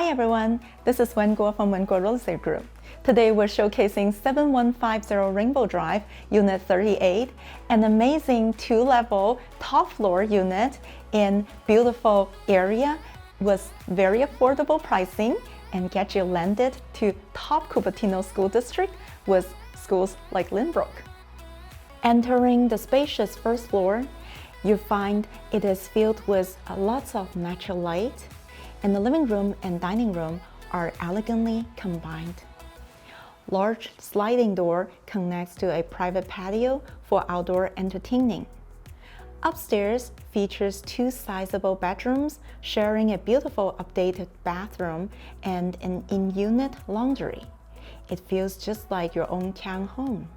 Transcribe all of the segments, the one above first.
Hi everyone, this is Wen Guo from Wen Guo Real Estate Group. Today we're showcasing 7150 Rainbow Drive, Unit 38, an amazing two-level top floor unit in beautiful area with very affordable pricing and get you landed to top Cupertino school district with schools like Lynbrook. Entering the spacious first floor, you find it is filled with lots of natural light, and the living room and dining room are elegantly combined. Large sliding door connects to a private patio for outdoor entertaining. Upstairs features two sizable bedrooms sharing a beautiful updated bathroom and an in-unit laundry. It feels just like your own town home.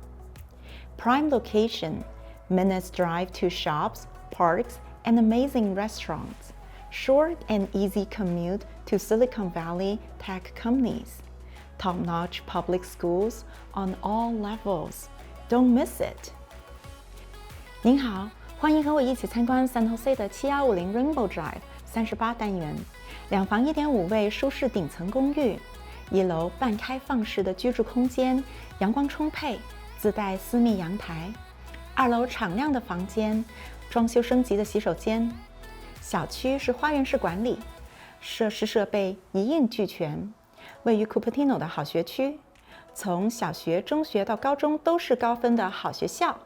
Prime location, minutes drive to shops, parks, and amazing restaurants. Short and easy commute to Silicon Valley tech companies. Top-notch public schools on all levels. Don't miss it. 您好，欢迎和我一起参观San Jose的7150 Rainbow Drive 38单元，2房1.5卫舒适顶层公寓，1楼半开放式的居住空间，阳光充沛，自带私密阳台，2楼敞亮的房间，装修升级的洗手间。小区是花园式管理，设施设备一应俱全，位于 Cupertino 的好学区，从小学、中學到高中都是高分的好學校，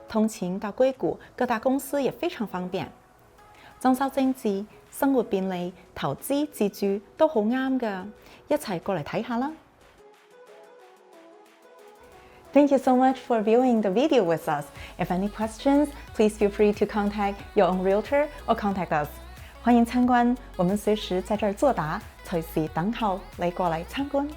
通勤到硅谷各大公司也非常方便。裝修精緻，生活便利，投資自住都好啱㗎，一齊過嚟睇下啦！ Thank you so much for viewing the video with us. If any questions, please feel free to contact your own realtor or contact us. 歡迎參觀，我們隨時在這兒作答，隨時等候你過嚟參觀。